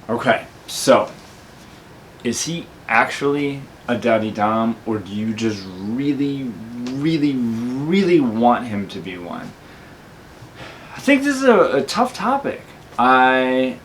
Okay, so is he actually a daddy dom, or do you just really, really, really want him to be one? I think this is a tough topic. I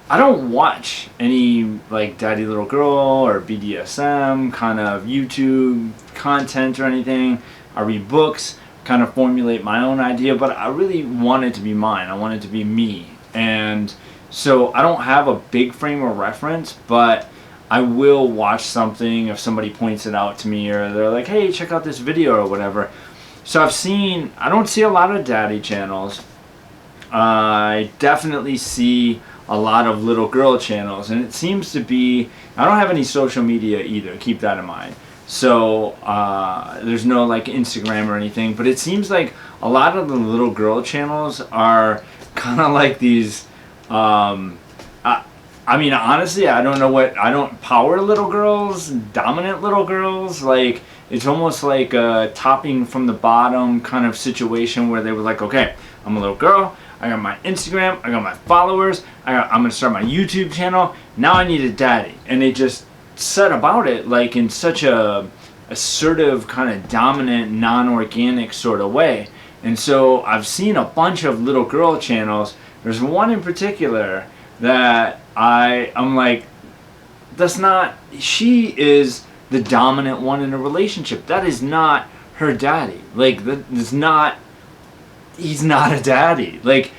don't watch any like Daddy Little Girl or BDSM kind of YouTube content or anything. I read books, kind of formulate my own idea, but I really want it to be mine. I want it to be me. And so I don't have a big frame of reference, but I will watch something if somebody points it out to me, or they're like, hey, check out this video or whatever. So I don't see a lot of daddy channels. I definitely see a lot of little girl channels, and it seems to be, I don't have any social media either, keep that in mind. So there's no like Instagram or anything, but it seems like a lot of the little girl channels are kind of like these I mean, honestly, I don't power little girls, dominant little girls. Like, it's almost like a topping from the bottom kind of situation where they were like, okay, I'm a little girl, I got my Instagram, I got my followers, I'm going to start my YouTube channel, now I need a daddy. And they just set about it like in such a assertive, kind of dominant, non-organic sort of way. And so I've seen a bunch of little girl channels. There's one in particular that I'm like, that's not, she is the dominant one in a relationship. That is not her daddy. Like, that is not, he's not a daddy. Like,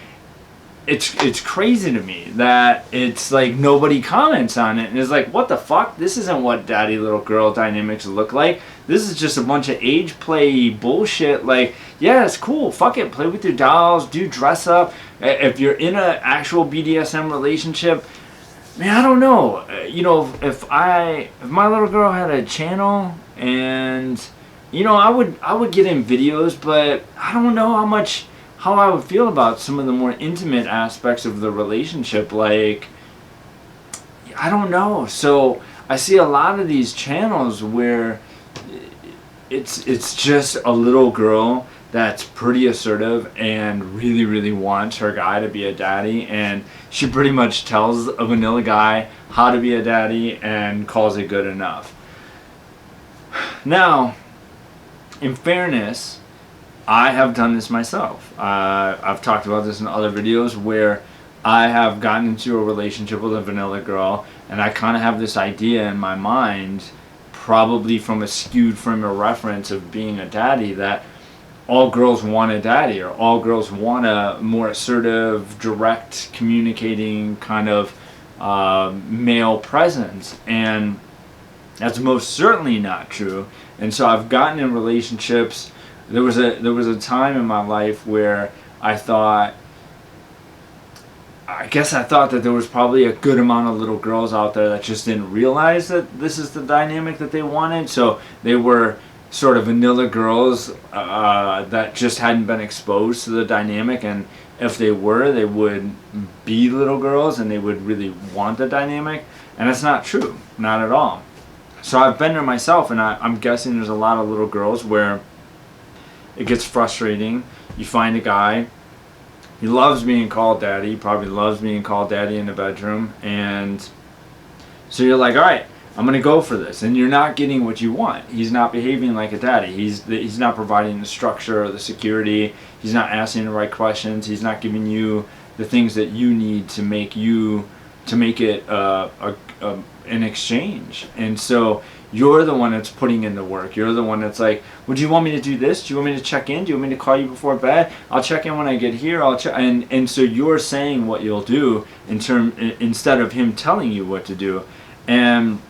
it's crazy to me that it's like nobody comments on it, and it's like, what the fuck? This isn't what daddy little girl dynamics look like. This is just a bunch of age play bullshit. Like, yeah, it's cool, fuck it, play with your dolls, do dress up. If you're in an actual BDSM relationship, man, I don't know. You know, if my little girl had a channel, and you know, I would get in videos, but I don't know how I would feel about some of the more intimate aspects of the relationship. Like, I don't know. So I see a lot of these channels where it's just a little girl that's pretty assertive and really, really wants her guy to be a daddy, and she pretty much tells a vanilla guy how to be a daddy and calls it good enough. Now, in fairness, I have done this myself. I've talked about this in other videos where I have gotten into a relationship with a vanilla girl, and I kind of have this idea in my mind, probably from a skewed frame of reference of being a daddy, that all girls want a daddy, or all girls want a more assertive, direct, communicating kind of male presence. And that's most certainly not true. And so I've gotten in relationships. There was a time in my life where I thought that there was probably a good amount of little girls out there that just didn't realize that this is the dynamic that they wanted. So they were sort of vanilla girls that just hadn't been exposed to the dynamic, and if they were, they would be little girls and they would really want the dynamic. And that's not true, not at all. So I've been there myself, and I'm guessing there's a lot of little girls where it gets frustrating. You find a guy, he loves being called daddy, he probably loves being called daddy in the bedroom, and so you're like, all right, I'm going to go for this, and you're not getting what you want. He's not behaving like a daddy. He's not providing the structure or the security. He's not asking the right questions. He's not giving you the things that you need to make it an exchange. And so you're the one that's putting in the work. You're the one that's like, well, do you want me to do this? Do you want me to check in? Do you want me to call you before bed? I'll check in when I get here. I'll check. And so you're saying what you'll do instead of him telling you what to do. And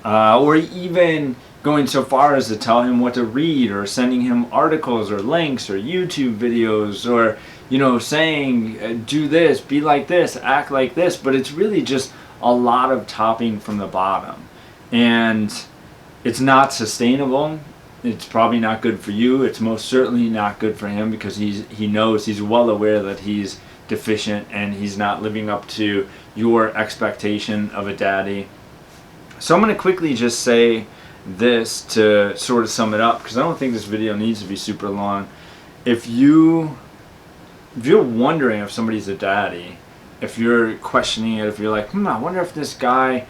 or even going so far as to tell him what to read, or sending him articles or links or YouTube videos, or, you know, saying, do this, be like this, act like this. But it's really just a lot of topping from the bottom, and it's not sustainable. It's probably not good for you. It's most certainly not good for him, because he's well aware that he's deficient and he's not living up to your expectation of a daddy. So I'm going to quickly just say this to sort of sum it up, because I don't think this video needs to be super long. If you're wondering if somebody's a daddy, if you're questioning it, if you're like, I wonder if this guy,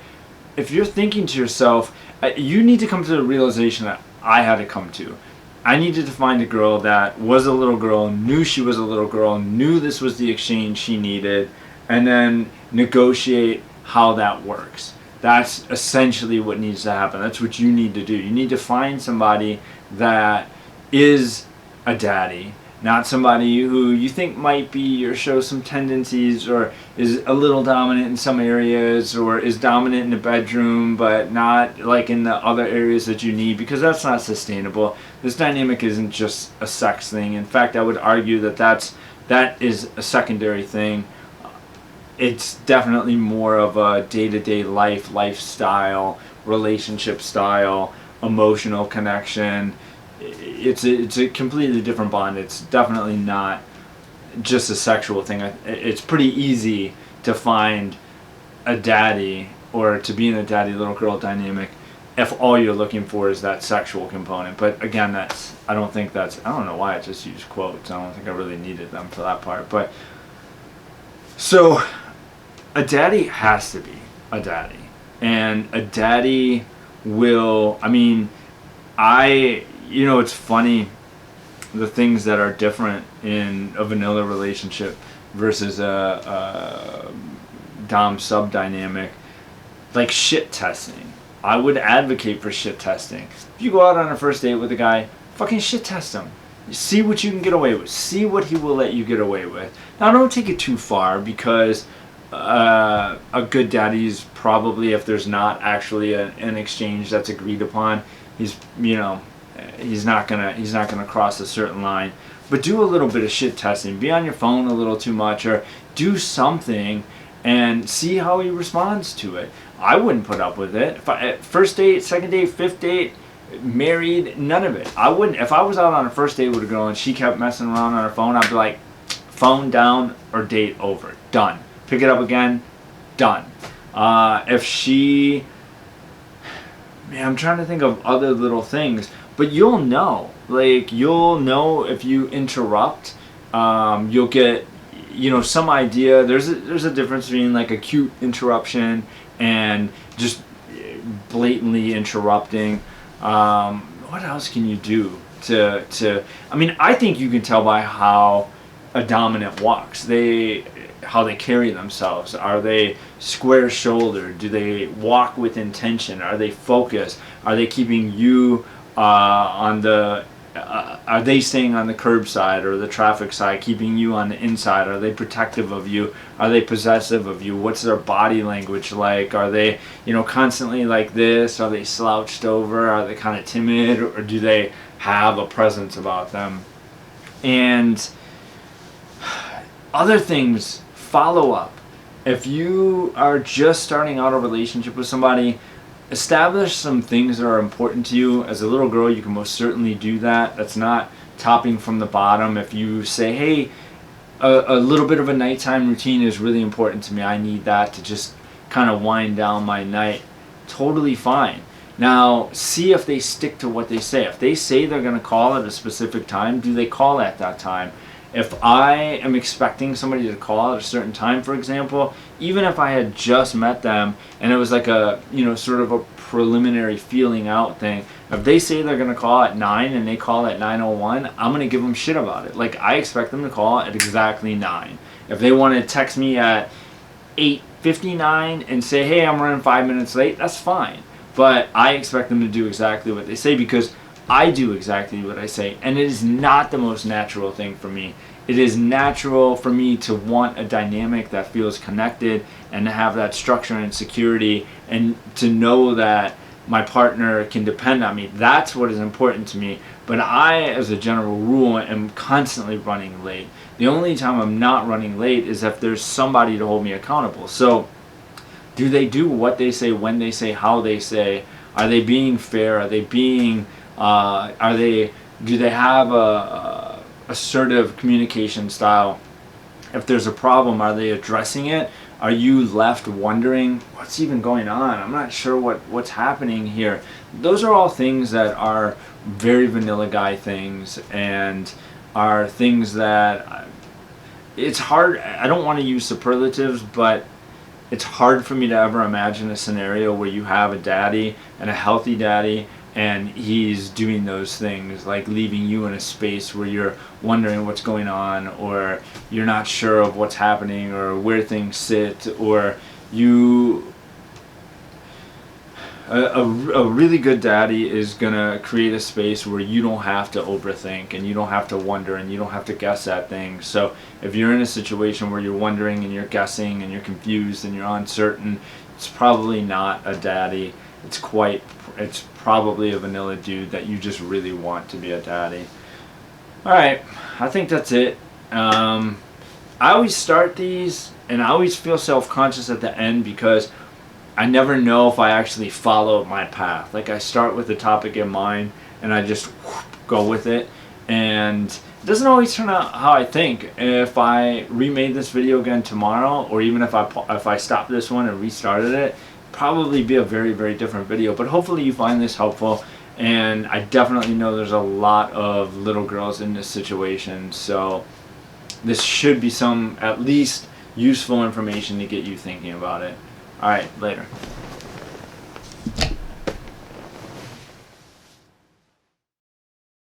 if you're thinking to yourself, you need to come to the realization that I had to come to. I needed to find a girl that was a little girl, knew she was a little girl, knew this was the exchange she needed, and then negotiate how that works. That's essentially what needs to happen. That's what you need to do. You need to find somebody that is a daddy, not somebody who you think might be or shows some tendencies or is a little dominant in some areas or is dominant in the bedroom but not like in the other areas that you need, because that's not sustainable. This dynamic isn't just a sex thing. In fact, I would argue that that is a secondary thing. It's definitely more of a day-to-day lifestyle, relationship style, emotional connection. It's a completely different bond. It's definitely not just a sexual thing. It's pretty easy to find a daddy or to be in a daddy little girl dynamic if all you're looking for is that sexual component. But again, I don't know why I just used quotes. I don't think I really needed them for that part. But so a daddy has to be a daddy, and a daddy will, it's funny, the things that are different in a vanilla relationship versus a dom sub dynamic, like shit testing. I would advocate for shit testing. If you go out on a first date with a guy, fucking shit test him. See what you can get away with. See what he will let you get away with. Now, don't take it too far, because a good daddy is probably, if there's not actually an exchange that's agreed upon, he's not gonna cross a certain line. But do a little bit of shit testing. Be on your phone a little too much, or do something and see how he responds to it. I wouldn't put up with it. First date, second date, fifth date, married, none of it. I wouldn't. If I was out on a first date with a girl and she kept messing around on her phone, I'd be like, phone down or date over. Done. Pick it up again. Done. I'm trying to think of other little things, but you'll know. Like, you'll know if you interrupt. You'll get, some idea. There's a difference between like a cute interruption and just blatantly interrupting. What else can you do to? I think you can tell by how a dominant walks. How they carry themselves. Are they square-shouldered? Do they walk with intention? Are they focused? Are they keeping you are they staying on the curb side or the traffic side, keeping you on the inside? Are they protective of you? Are they possessive of you? What's their body language like? Are they, constantly like this? Are they slouched over? Are they kind of timid? Or do they have a presence about them? And other things, follow up. If you are just starting out a relationship with somebody, establish some things that are important to you. As a little girl, you can most certainly do that. That's not topping from the bottom. If you say, hey, a little bit of a nighttime routine is really important to me, I need that to just kind of wind down my night, totally fine. Now, see if they stick to what they say. If they say they're going to call at a specific time, do they call at that time? If I am expecting somebody to call at a certain time, for example, even if I had just met them and it was like a, sort of a preliminary feeling out thing, if they say they're going to call at 9 and they call at 9:01, I'm going to give them shit about it. Like, I expect them to call at exactly 9. If they want to text me at 8:59 and say, hey, I'm running 5 minutes late, that's fine. But I expect them to do exactly what they say, because I do exactly what I say, and it is not the most natural thing for me. It is natural for me to want a dynamic that feels connected and to have that structure and security and to know that my partner can depend on me. That's what is important to me. But I, as a general rule, am constantly running late. The only time I'm not running late is if there's somebody to hold me accountable. So, do they do what they say, when they say, how they say? Are they being fair? Are they being do they have a assertive communication style? If there's a problem, are they addressing it? Are you left wondering what's even going on? I'm not sure what's happening here. Those are all things that are very vanilla guy things, and are things that it's hard. I don't want to use superlatives, but it's hard for me to ever imagine a scenario where you have a daddy and a healthy daddy and he's doing those things, like leaving you in a space where you're wondering what's going on, or you're not sure of what's happening or where things sit, or you a really good daddy is gonna create a space where you don't have to overthink and you don't have to wonder and you don't have to guess at things. So if you're in a situation where you're wondering and you're guessing and you're confused and you're uncertain, it's probably not a daddy. It's probably a vanilla dude that you just really want to be a daddy. Alright, I think that's it. I always start these and I always feel self-conscious at the end because I never know if I actually follow my path. Like, I start with the topic in mind and I just go with it, and it doesn't always turn out how I think. If I remade this video again tomorrow, or even if I stopped this one and restarted it, probably be a very, very different video. But hopefully you find this helpful, and I definitely know there's a lot of little girls in this situation, so this should be some at least useful information to get you thinking about it. Alright, later.